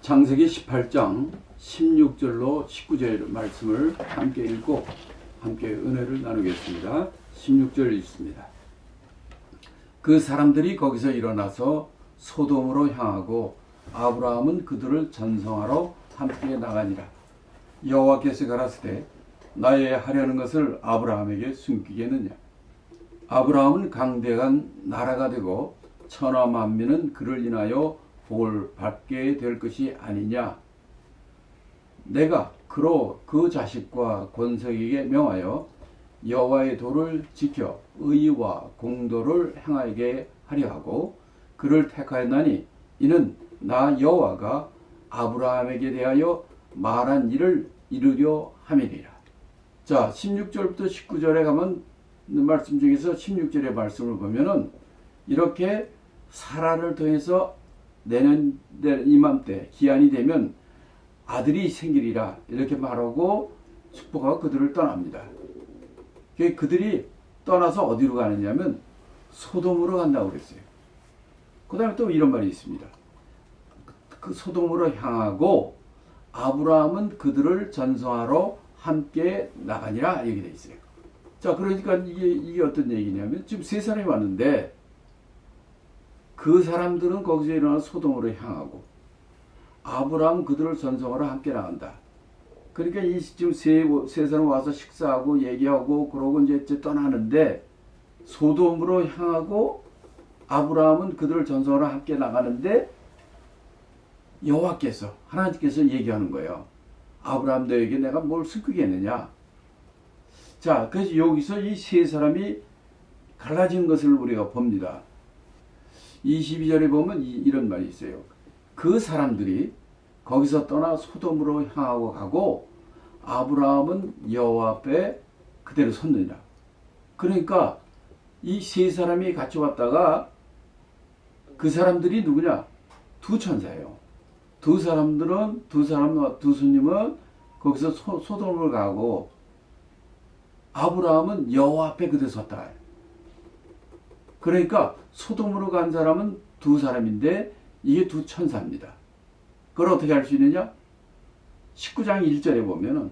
창세기 18장 16절로 19절 말씀을 함께 읽고 함께 은혜를 나누겠습니다. 16절 읽습니다. 그 사람들이 거기서 일어나서 소돔으로 향하고 아브라함은 그들을 전성하러 함께 나가니라. 여호와께서 가라사대 나의 하려는 것을 아브라함에게 숨기겠느냐. 아브라함은 강대한 나라가 되고 천하 만민은 그를 인하여 복을 받게 될 것이 아니냐. 내가 그로 그 자식과 권석에게 명하여 여호와의 도를 지켜 의와 공도를 행하게 하려 하고 그를 택하였나니 이는 나 여호와가 아브라함에게 대하여 말한 일을 이루려 함이니라. 자, 16절부터 19절에 가면 말씀 중에서 16절의 말씀을 보면은 이렇게 사라를 통해서 내년 이맘때 기한이 되면 아들이 생기리라 이렇게 말하고 축복하고 그들을 떠납니다. 그들이 떠나서 어디로 가느냐면 소돔으로 간다고 그랬어요. 그 다음에 또 이런 말이 있습니다. 그 소돔으로 향하고 아브라함은 그들을 전성하러 함께 나가니라 얘기 돼 있어요. 자, 그러니까 이게 어떤 얘기냐면 지금 세 사람이 왔는데 그 사람들은 거기서 일어나 소돔으로 향하고 아브라함 그들을 전성하러 함께 나간다. 그러니까 이 지금 세 사람 와서 식사하고 얘기하고 그러고 이제 떠나는데 소돔으로 향하고 아브라함은 그들을 전성하러 함께 나가는데 여호와께서 하나님께서 얘기하는 거예요. 아브라함 너에게 내가 뭘 숨기겠느냐. 자, 그래서 여기서 이 세 사람이 갈라진 것을 우리가 봅니다. 22절에 보면 이런 말이 있어요. 그 사람들이 거기서 떠나 소돔으로 향하고 가고 아브라함은 여호와 앞에 그대로 섰느니라. 그러니까 이 세 사람이 같이 왔다가 그 사람들이 누구냐? 두 천사예요. 두 사람들은 두 손님은 거기서 소돔을 가고 아브라함은 여호와 앞에 그대로 섰다. 그러니까 소돔으로 간 사람은 두 사람인데 이게 두 천사입니다. 그걸 어떻게 알 수 있느냐? 19장 1절에 보면은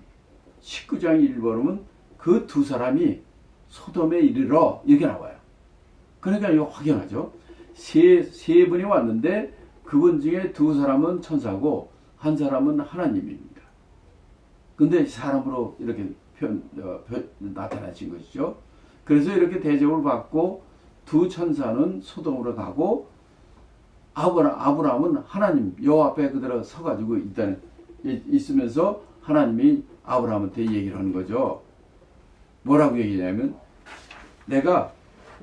19장 1절은 그 두 사람이 소돔에 이르러 이렇게 나와요. 그러니까 이거 확연하죠. 세 분이 왔는데 그분 중에 두 사람은 천사고 한 사람은 하나님입니다. 근데 사람으로 이렇게 나타나신 것이죠. 그래서 이렇게 대접을 받고 두 천사는 소돔으로 가고 아브라함은 하나님 여호와 앞에 그대로 서가지고 있으면서 하나님이 아브라함한테 얘기를 하는 거죠. 뭐라고 얘기냐면 내가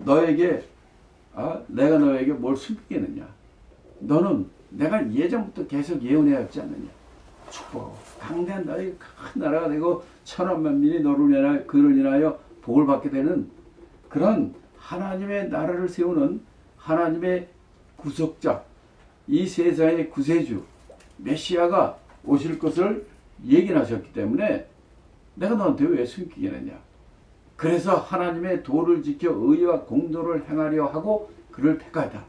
너에게 뭘 숨기겠느냐. 너는 내가 예전부터 계속 예언해왔지 않느냐. 축복하고 강대한 나라의 큰 나라가 되고 천만 만민이 그를 인하여 복을 받게 되는 그런 하나님의 나라를 세우는 하나님의 구속자, 이 세상의 구세주 메시아가 오실 것을 예견하셨기 때문에 내가 너한테 왜 숨기겠느냐. 그래서 하나님의 도를 지켜 의와 공도를 행하려 하고 그를 택하였다.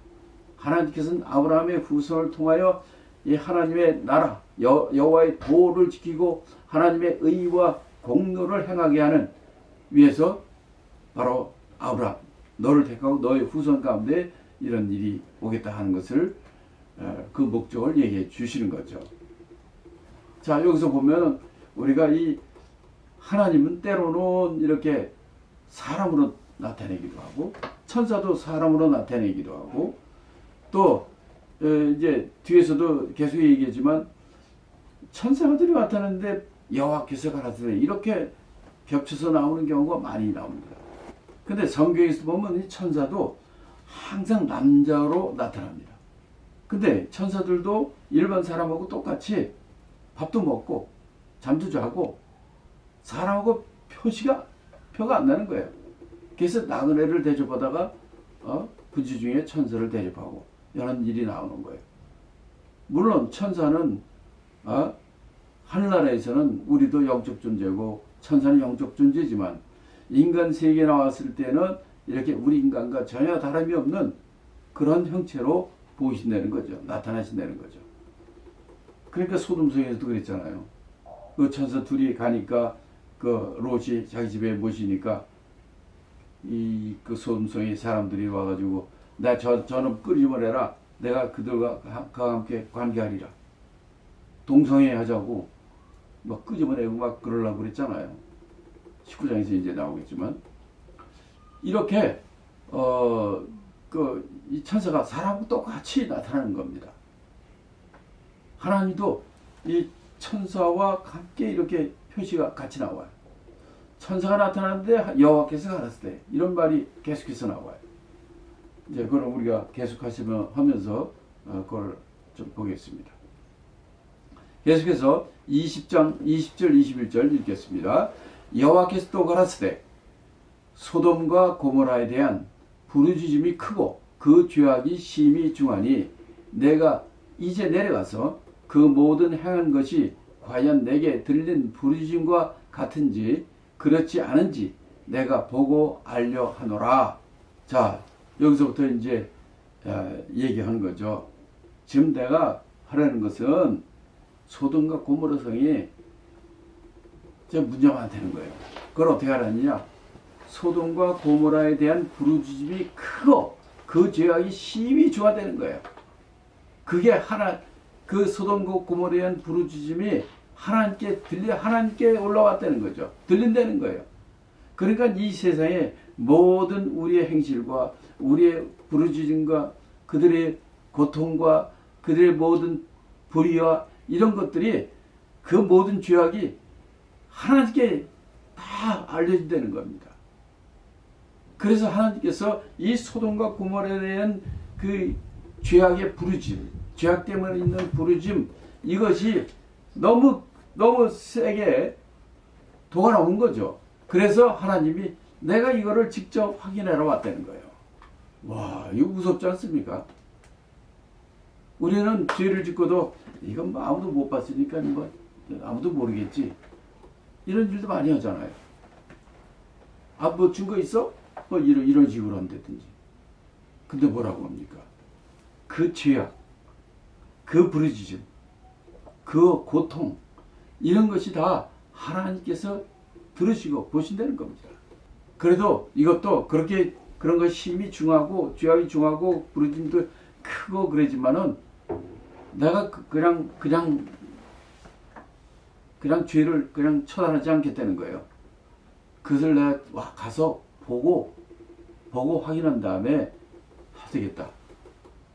하나님께서는 아브라함의 후손을 통하여 이 하나님의 나라 여호와의 도를 지키고 하나님의 의와 공도를 행하게 하는 위해서 바로 아브라함 너를 택하고 너의 후손 가운데 이런 일이 오겠다 하는 것을 그 목적을 얘기해 주시는 거죠. 자, 여기서 보면 우리가 이 하나님은 때로는 이렇게 사람으로 나타내기도 하고 천사도 사람으로 나타내기도 하고 또 이제 뒤에서도 계속 얘기하지만 천사들이 나타나는데 여호와께서 가라사대 이렇게 겹쳐서 나오는 경우가 많이 나옵니다. 근데 성경에서 보면 이 천사도 항상 남자로 나타납니다. 근데 천사들도 일반 사람하고 똑같이 밥도 먹고 잠도 자고 사람하고 표가 안 나는 거예요. 그래서 나그네를 대접하다가 부지 중에 천사를 대접하고 이런 일이 나오는 거예요. 물론 천사는 하늘나라에서는 우리도 영적 존재고 천사는 영적 존재지만 인간 세계에 나왔을 때는 이렇게 우리 인간과 전혀 다름이 없는 그런 형체로 보이신다는 거죠. 나타나신다는 거죠. 그러니까 소돔성에서도 그랬잖아요. 그 천사 둘이 가니까 그 롯이 자기 집에 모시니까 이 그 소돔성의 사람들이 와가지고 저는 끄집어내라. 내가 그들과 함께 관계하리라. 동성애 하자고 막 끄집어내고 막 그러려고 그랬잖아요. 19장에서 이제 나오겠지만 이렇게 이 천사가 사람과 똑같이 나타나는 겁니다. 하나님도 이 천사와 함께 이렇게 표시가 같이 나와요. 천사가 나타났는데 여호와께서 가라사대 때 이런 말이 계속해서 나와요. 이제 그걸 우리가 하면서 그걸 좀 보겠습니다. 계속해서 20장 20절 21절 읽겠습니다. 여호와께서 또 가라사대 소돔과 고모라에 대한 부르짖음이 크고 그 죄악이 심히 중하니 내가 이제 내려가서 그 모든 행한 것이 과연 내게 들린 부르짖음과 같은지 그렇지 않은지 내가 보고 알려 하노라. 자, 여기서부터 이제 얘기하는 거죠. 지금 내가 하려는 것은 소돔과 고모라 성이 문제가 많다는 거예요. 그걸 어떻게 하느냐? 소돔과 고모라에 대한 부르짖음이 크고 그 죄악이 심히 중하다는 거예요. 그게 그 소돔과 고모라에 대한 부르짖음이 하나님께 올라왔다는 거죠. 들린다는 거예요. 그러니까 이 세상에 모든 우리의 행실과 우리의 부르짖음과 그들의 고통과 그들의 모든 불의와 이런 것들이 그 모든 죄악이 하나님께 다 알려진다는 겁니다. 그래서 하나님께서 이 소돔과 고모라에 대한 그 죄악의 부르짖음, 죄악 때문에 있는 부르짖음, 이것이 너무 세게 도가나온 거죠. 그래서 하나님이 내가 이거를 직접 확인하러 왔다는 거예요. 와, 이거 무섭지 않습니까? 우리는 죄를 짓고도 이건 뭐 아무도 못 봤으니까 뭐 아무도 모르겠지. 이런 일도 많이 하잖아요. 뭐 증거 있어? 뭐 이런 식으로 한다든지. 근데 뭐라고 합니까? 그 죄악, 그 부르짖음, 그 고통, 이런 것이 다 하나님께서 들으시고 보신다는 겁니다. 그래도 이것도 그런 것이 힘이 중하고 죄악이 중하고 부르짖음도 크고 그러지만은 내가 그냥 죄를 그냥 처단하지 않겠다는 거예요. 그것을 내가 가서 보고 확인한 다음에 하되겠다.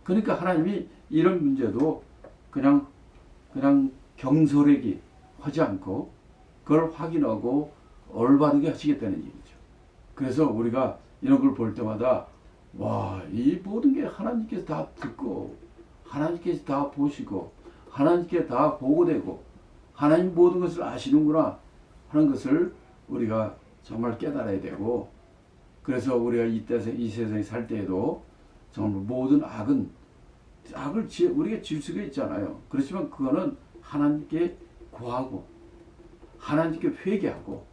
그러니까 하나님이 이런 문제도 그냥 경솔하게 하지 않고 그걸 확인하고 올바르게 하시겠다는 얘기죠. 그래서 우리가 이런 걸 볼 때마다 이 모든 게 하나님께서 다 듣고 하나님께서 다 보시고 하나님께 다 보고되고 하나님 모든 것을 아시는구나 하는 것을 우리가 정말 깨달아야 되고, 그래서 우리가 이 세상에 살 때에도 정말 모든 악을 우리가 질 수가 있잖아요. 그렇지만 그거는 하나님께 구하고 하나님께 회개하고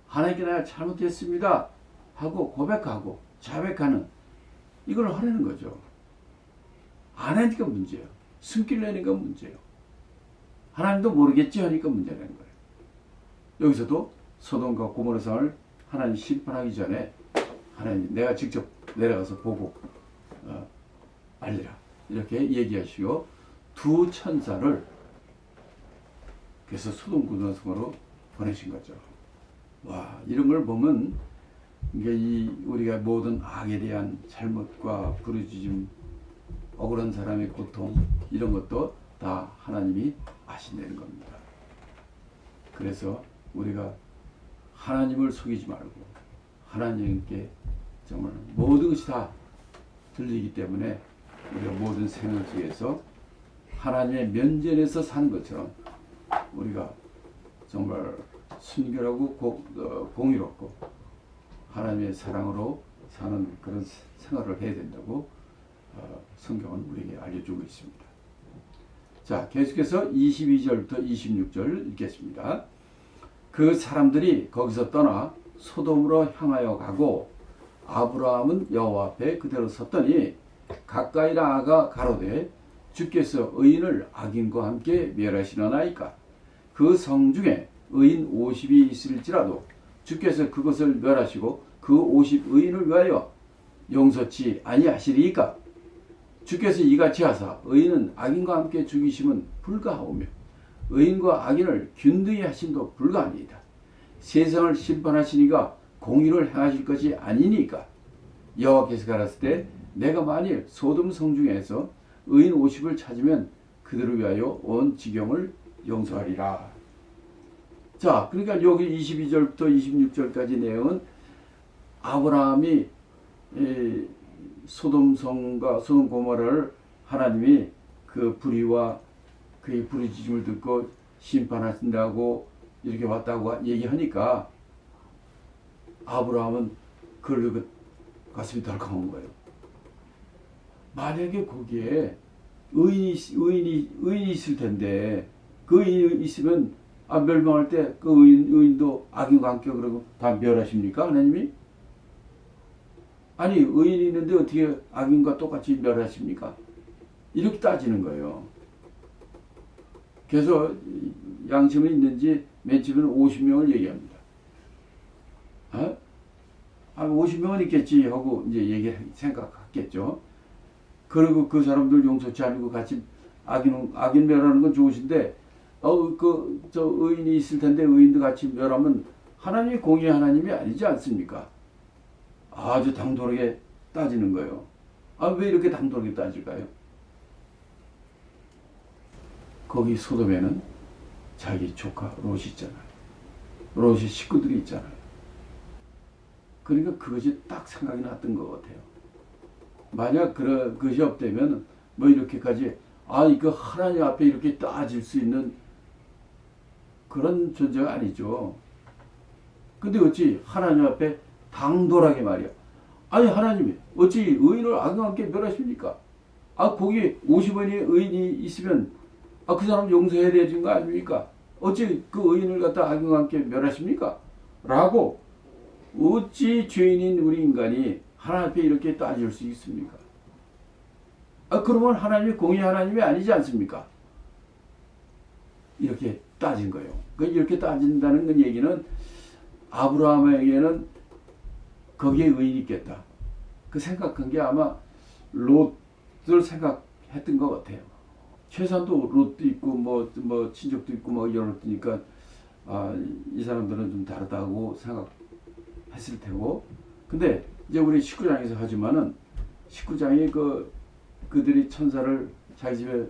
하나님께 내가 잘못했습니다 하고 고백하고 자백하는 이걸 하려는 거죠. 안 하니까 문제예요. 숨기려니까 문제예요. 하나님도 모르겠지 하니까 문제라는 거예요. 여기서도 소돔과 고모라 성을 하나님 심판하기 전에 하나님 내가 직접 내려가서 보고 알리라 이렇게 얘기하시고 두 천사를 그래서 소돔 고모라 성으로 보내신 거죠. 이런 걸 보면 이게 우리가 모든 악에 대한 잘못과 부르짖음, 억울한 사람의 고통 이런 것도 다 하나님이 아신다는 겁니다. 그래서 우리가 하나님을 속이지 말고 하나님께 정말 모든 것이 다 들리기 때문에 우리가 모든 생활 속에서 하나님의 면전에서 사는 것처럼 우리가 정말 순결하고 공의롭고 하나님의 사랑으로 사는 그런 생활을 해야 된다고 성경은 우리에게 알려주고 있습니다. 자, 계속해서 22절부터 26절 읽겠습니다. 그 사람들이 거기서 떠나 소돔으로 향하여 가고 아브라함은 여호와 앞에 그대로 섰더니 가까이 나아가 가로되 주께서 의인을 악인과 함께 멸하시려나이까. 그 성 중에 의인 50이 있을지라도 주께서 그것을 멸하시고 그 50 의인을 위하여 용서치 아니하시리이까. 주께서 이같이 하사 의인은 악인과 함께 죽이심은 불가하오며 의인과 악인을 균등히 하심도 불가하니이다. 세상을 심판하시니가 공의를 행하실 것이 아니니까. 여호와께서 가라사대 때 내가 만일 소돔 성 중에서 의인 50을 찾으면 그들을 위하여 온 지경을 용서하리라. 자, 그러니까 여기 22절부터 26절까지 내용은 아브라함이 소돔성과 소돔 고모라를 하나님이 그 불의와 그의 부르짖음을 듣고 심판하신다고 이렇게 왔다고 얘기하니까 아브라함은 그걸 가슴이 덜컹한 거예요. 만약에 거기에 의인이 있을 텐데 그 의인이 있으면 멸망할 때 그 의인도 악인과 함께 그러고 다 멸하십니까 하나님이? 아니 의인이 있는데 어떻게 악인과 똑같이 멸하십니까? 이렇게 따지는 거예요. 그래서 양심은 있는지 맨 처음에는 50명을 얘기합니다. 50명은 있겠지 하고 이제 생각했겠죠. 그리고 그 사람들 용서치 않고 같이 악인 멸하는 건 좋으신데 저 의인이 있을 텐데 의인도 같이 멸하면 하나님이 공의의 하나님이 아니지 않습니까? 아주 당돌하게 따지는 거예요. 왜 이렇게 당돌하게 따질까요? 거기 소돔에는 자기 조카 롯이 있잖아요. 롯이 식구들이 있잖아요. 그러니까 그것이 딱 생각이 났던 것 같아요. 만약 그것이 없다면 뭐 이렇게까지 이거 하나님 앞에 이렇게 따질 수 있는 그런 존재가 아니죠. 근데 어찌 하나님 앞에 당돌하게 말이야. 아니 하나님이 어찌 의인을 악인과 함께 멸하십니까? 거기 50원의 의인이 있으면 그 사람 용서해야 되는 거 아닙니까? 어찌 그 의인을 갖다 악인과 함께 멸하십니까? 라고 어찌 죄인인 우리 인간이 하나님 앞에 이렇게 따질 수 있습니까? 그러면 하나님이 공의 하나님이 아니지 않습니까? 이렇게 따진 거예요. 이렇게 따진다는 건 얘기는 아브라함에게는 거기에 의인이 있겠다. 그 생각한 게 아마 롯을 생각했던 것 같아요. 최소한도 롯도 있고 뭐 친족도 있고 뭐 이러니까 이 사람들은 좀 다르다고 생각했을 테고. 근데 이제 우리 19장에서 하지만은 19장이 그들이 천사를 자기 집에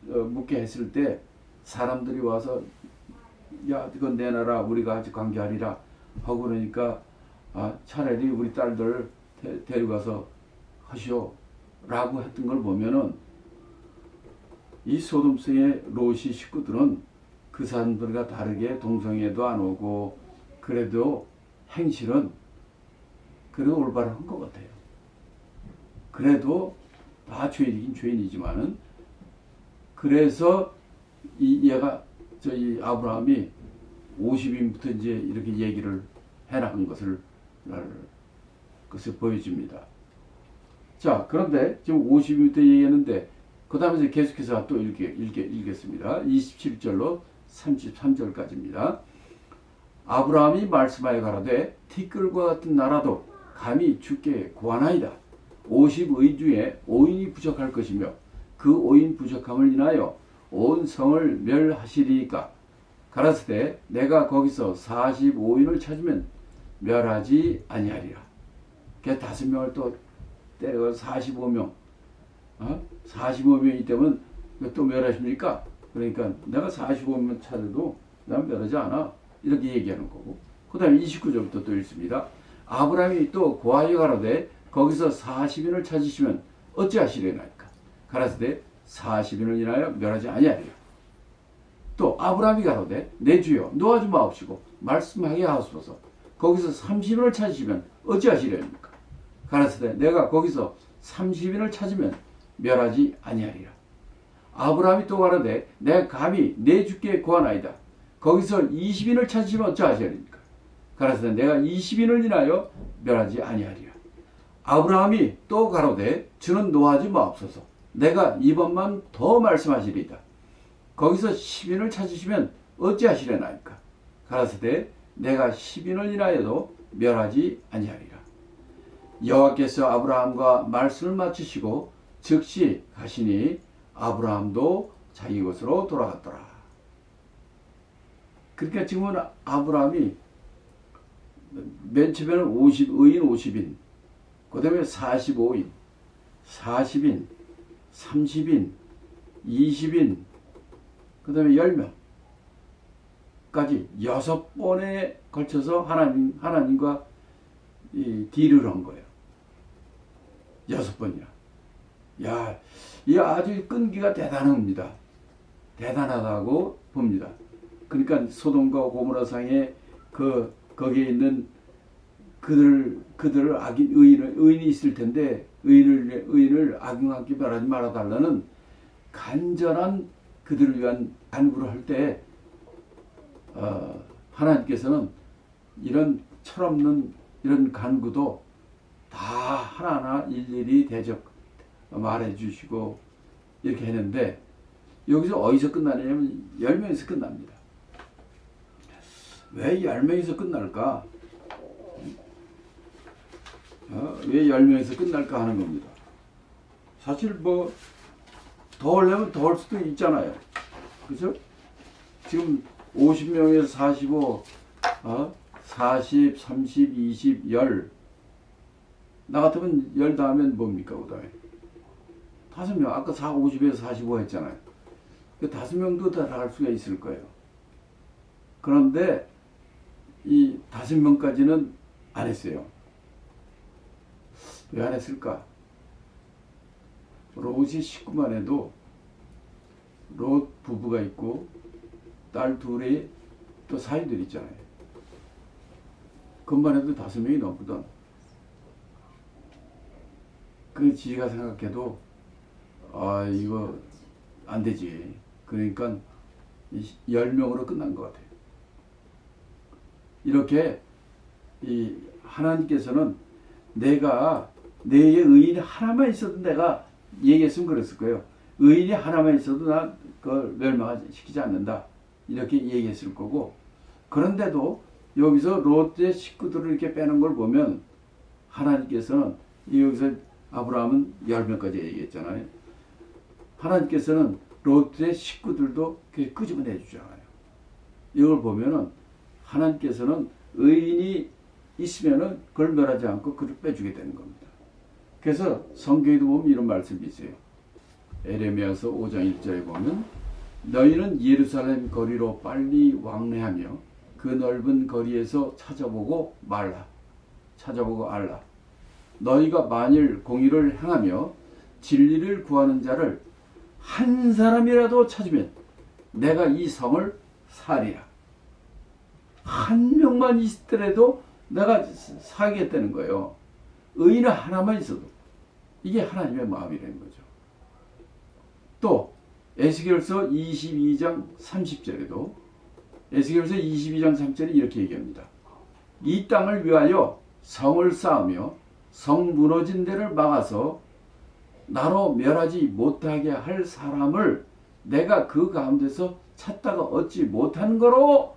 묵게 했을 때 사람들이 와서 야 이건 내놔라 우리가 아직 관계하리라 하고 그러니까 차라리 우리 딸들 데려가서 하시오 라고 했던 걸 보면은 이 소돔성의 롯이 식구들은 그 사람들과 다르게 동성애도 안 오고 그래도 행실은 그래도 올바른 것 같아요. 그래도 다 죄인이긴 죄인이지만은 그래서 얘가 저희 아브라함이 50인부터 이제 이렇게 얘기를 해나간 것을 보여줍니다. 자, 그런데 지금 50인부터 얘기했는데 그 다음에 계속해서 또 읽겠습니다. 27절로 33절까지입니다. 아브라함이 말씀하여 가라되 티끌과 같은 나라도 감히 주께 구하나이다. 50의 중에 5인이 부족할 것이며 그 5인 부족함을 인하여 온 성을 멸하시리이까. 가라사대 내가 거기서 45인을 찾으면 멸하지 아니하리라. 걔 5명을 또 때려 45명. 45명이 되면 또 멸하십니까? 그러니까 내가 45명 찾아도 난 멸하지 않아. 이렇게 얘기하는 거고. 그 다음에 29절부터 또 읽습니다. 아브라함이 또 고하여 가라되 거기서 40인을 찾으시면 어찌하시려나이까. 가라사대 40인을 인하여 멸하지 아니하리라. 또 아브라함이 가라되 내 주여 노하지 마옵시고 말씀하게 하소서. 거기서 30인을 찾으시면 어찌하시려니까. 가라사대 내가 거기서 30인을 찾으면 멸하지 아니하리라. 아브라함이 또 가라되 내가 감히 내 주께 구하나이다. 거기서 20인을 찾으시면 어찌하시려니까. 가라사대 내가 20인을 인하여 멸하지 아니하리라. 아브라함이 또 가로되 주는 노하지 마옵소서. 내가 이번만 더 말씀하시리이다. 거기서 10인을 찾으시면 어찌하시려나이까. 가라사대 내가 10인을 인하여도 멸하지 아니하리라. 여호와께서 아브라함과 말씀을 마치시고 즉시 가시니 아브라함도 자기 곳으로 돌아갔더라. 그러니까 지금은 아브라함이 맨 처음에는 의인 50인, 그 다음에 45인, 40인, 30인, 20인, 그 다음에 10명까지 6번에 걸쳐서 하나님과 딜을 한 거예요. 6번이나. 야, 이 아주 끈기가 대단합니다. 대단하다고 봅니다. 그러니까 소돔과 고모라 상에 거기에 있는 그들을 의인이 있을 텐데 의인을 악인과 멸하지 말아 달라는 간절한 그들을 위한 간구를 할 때 하나님께서는 이런 철없는 이런 간구도 다 하나하나 일일이 대적 말해 주시고 이렇게 했는데 여기서 어디서 끝나냐면 10명에서 끝납니다. 왜 10명에서 끝날까? 왜 10명에서 끝날까 하는 겁니다. 사실 뭐 더 하려면 더 할 수도 있잖아요. 그죠? 지금 50명에서 45, 40, 30, 20, 10. 나 같으면 10 다음엔 뭡니까? 그 다음에 5명. 아까 50에서 45 했잖아요. 그 5명도 다 할 수가 있을 거예요. 그런데 이 5명까지는 안 했어요. 왜 안 했을까? 롯이 식구만 해도 롯 부부가 있고 딸 둘이 또 사위들 있잖아요. 그것만 해도 5명이 넘거든. 그 지가 생각해도 이거 안 되지. 그러니까 10명으로 끝난 것 같아요. 이렇게 이 하나님께서는 내가 내의 의인이 하나만 있어도 내가 얘기했으면 그랬을 거예요. 의인이 하나만 있어도 나 그걸 멸망시키지 않는다. 이렇게 얘기했을 거고, 그런데도 여기서 롯의 식구들을 이렇게 빼는 걸 보면 하나님께서는 여기서 아브라함은 10명까지 얘기했잖아요. 하나님께서는 롯의 식구들도 끄집어내 주잖아요. 이걸 보면은 하나님께서는 의인이 있으면은 그걸 멸하지 않고 그를 빼주게 되는 겁니다. 그래서 성경에도 보면 이런 말씀이 있어요. 에레미야서 5장 1절에 보면 너희는 예루살렘 거리로 빨리 왕래하며 그 넓은 거리에서 찾아보고 알라. 너희가 만일 공의를 행하며 진리를 구하는 자를 한 사람이라도 찾으면 내가 이 성을 사리라. 한 명만 있더라도 내가 사겠다는 거예요. 의인은 하나만 있어도 이게 하나님의 마음이라는 거죠. 또 에스겔서 22장 30절에도 에스겔서 22장 3절에 이렇게 얘기합니다. 이 땅을 위하여 성을 쌓으며 성 무너진 데를 막아서 나로 멸하지 못하게 할 사람을 내가 그 가운데서 찾다가 얻지 못한 거로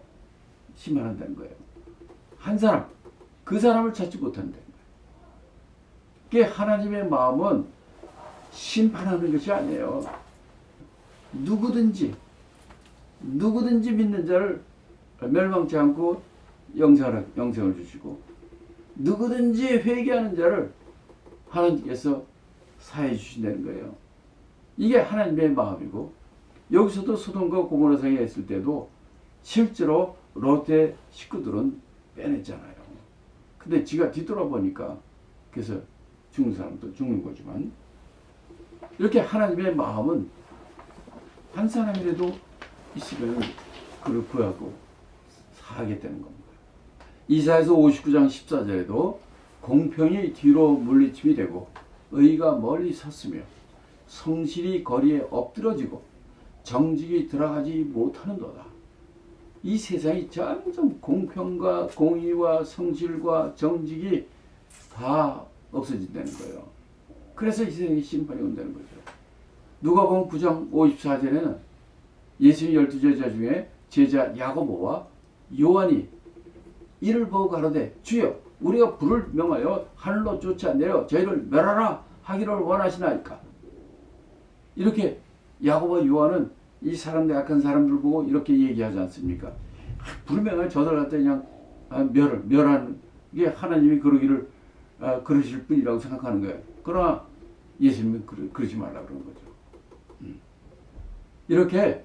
심판한다는 거예요. 한 사람, 그 사람을 찾지 못한다는 거예요. 그게 하나님의 마음은 심판하는 것이 아니에요. 누구든지 믿는 자를 멸망치 않고 영생을 주시고, 누구든지 회개하는 자를 하나님께서 사해 주신다는 거예요. 이게 하나님의 마음이고, 여기서도 소돔과 고모라 상에 했을 때도 실제로 롯의 식구들은 빼냈잖아요. 근데 지가 뒤돌아보니까 그래서 죽는 사람도 죽는 거지만, 이렇게 하나님의 마음은 한 사람이라도 있으면 그를 구하고 사하겠다는 겁니다. 이사야서 59장 14절에도 공평이 뒤로 물리침이 되고 의가 멀리 섰으며 성실이 거리에 엎드러지고 정직이 들어가지 못하는도다. 이 세상이 점점 공평과 공의와 성실과 정직이 다 없어진다는 거예요. 그래서 이 세상에 심판이 온다는 거죠. 누가복음 9장 54절에는 예수님 12제자 중에 제자 야고보와 요한이 이를 보고 가로되 주여 우리가 불을 명하여 하늘로 쫓아내려 저희를 멸하라 하기를 원하시나이까. 이렇게 야고보와 요한은 이 사람들 약한 사람들 보고 이렇게 얘기하지 않습니까? 불을 명하여 저들 갖다 그냥 멸하는 게 하나님이 그러기를 그러실 뿐이라고 생각하는 거예요. 그러나 예수님은 그러지 말라 그런 거죠. 이렇게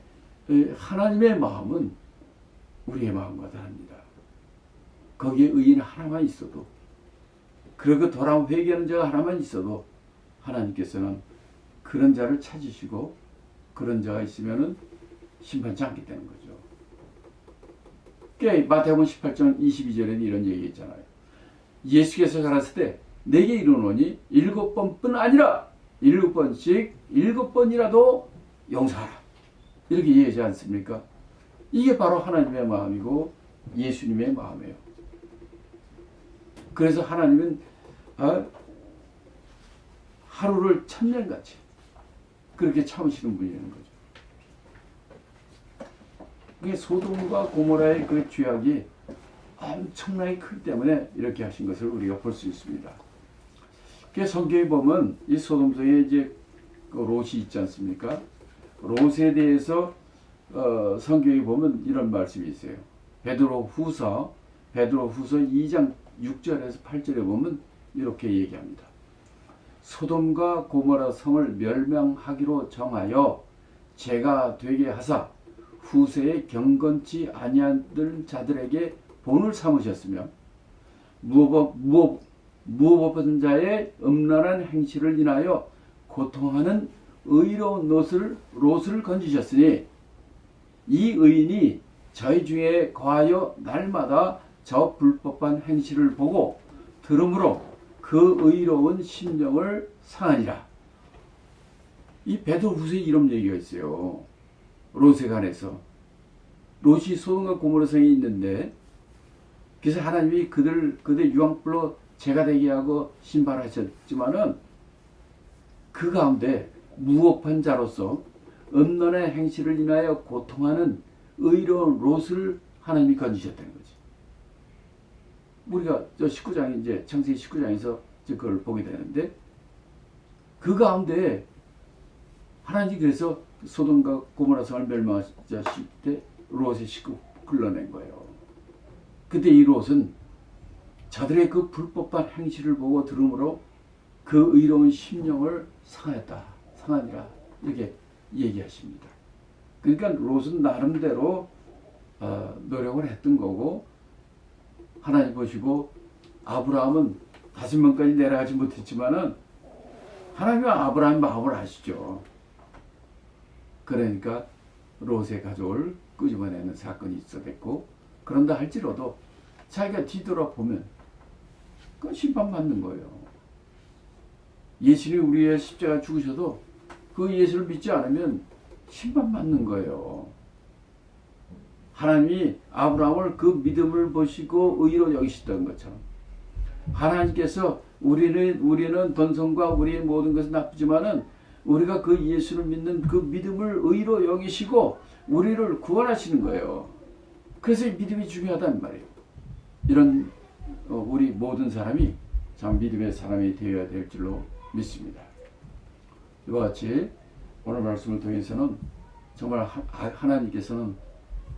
하나님의 마음은 우리의 마음과 다릅니다. 거기에 의인 하나만 있어도, 그리고 돌아온 회개하는 자가 하나만 있어도 하나님께서는 그런 자를 찾으시고 그런 자가 있으면은 심판치 않게 되는 거죠. 마태복음 18장 22절에는 이런 얘기 있잖아요. 예수께서 가라사대 때 내게 이르노니 7번뿐 아니라 7번씩 7번이라도 용서하라. 이렇게 얘기하지 않습니까? 이게 바로 하나님의 마음이고 예수님의 마음이에요. 그래서 하나님은 하루를 천년같이 그렇게 참으시는 분이라는 거죠. 그게 소돔과 고모라의 그 죄악이 엄청나게 크기 때문에 이렇게 하신 것을 우리가 볼 수 있습니다. 그 성경에 보면 이 소돔성에 이제 그 롯이 있지 않습니까? 롯에 대해서 성경에 보면 이런 말씀이 있어요. 베드로후서 2장 6절에서 8절에 보면 이렇게 얘기합니다. 소돔과 고모라 성을 멸망하기로 정하여 죄가 되게 하사 후세에 경건치 아니한 자들에게 본을 삼으셨으며 무법한 자의 음란한 행실을 인하여 고통하는 의로운 롯을 건지셨으니 이 의인이 저희 중에 거하여 날마다 저 불법한 행실을 보고 들음으로 그 의로운 심령을 상하니라. 이 베드로후서에 이런 얘기가 있어요. 롯에 관해서. 롯이 소돔과 고모라 성에 있는데 그래서 하나님이 그들 유황불로 죄가 되게 하고 심판하셨지만은 그 가운데 무법한 자로서 음란의 행실을 인하여 고통하는 의로운 롯을 하나님이 건지셨다는 거지. 우리가 저 19장 이제 창세기 19장에서 그걸 보게 되는데 그 가운데 하나님이 그래서 소돔과 고모라 성을 멸망하실 때 롯의 식구 끌어낸 거예요. 그때 이 롯은 저들의 그 불법한 행실을 보고 들음으로 그 의로운 심령을 상하니라 이렇게 얘기하십니다. 그러니까 롯은 나름대로 노력을 했던 거고 하나님 보시고 아브라함은 5명까지 내려가지 못했지만은 하나님은 아브라함의 마음을 아시죠. 그러니까 롯의 가족을 끄집어내는 사건이 있었고 그런다 할지라도 자기가 뒤돌아보면 그건 심판받는 거예요. 예수님이 우리의 십자가 죽으셔도 그 예수를 믿지 않으면 심판받는 거예요. 하나님이 아브라함을 그 믿음을 보시고 의로 여기시던 것처럼 하나님께서 우리는 번성과 우리의 모든 것은 나쁘지만은 우리가 그 예수를 믿는 그 믿음을 의로 여기시고 우리를 구원하시는 거예요. 그래서 이 믿음이 중요하단 말이에요. 이런 우리 모든 사람이 참 믿음의 사람이 되어야 될 줄로 믿습니다. 이와 같이 오늘 말씀을 통해서는 정말 하나님께서는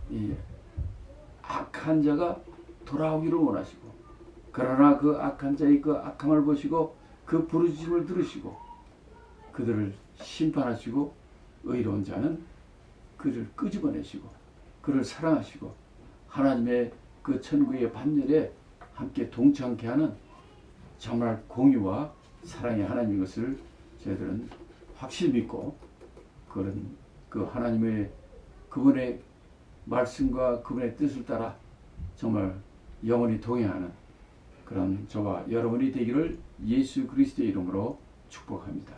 이 악한 자가 돌아오기를 원하시고 그러나 그 악한 자의 그 악함을 보시고 그 부르짖음을 들으시고 그들을 심판하시고 의로운 자는 그를 끄집어내시고 그를 사랑하시고 하나님의 그 천국의 반열에 함께 동참케 하는 정말 공의와 사랑의 하나님인 것을 저희들은 확실히 믿고 그런 그 하나님의 그분의 말씀과 그분의 뜻을 따라 정말 영원히 동행하는 그런 저와 여러분이 되기를 예수 그리스도의 이름으로 축복합니다.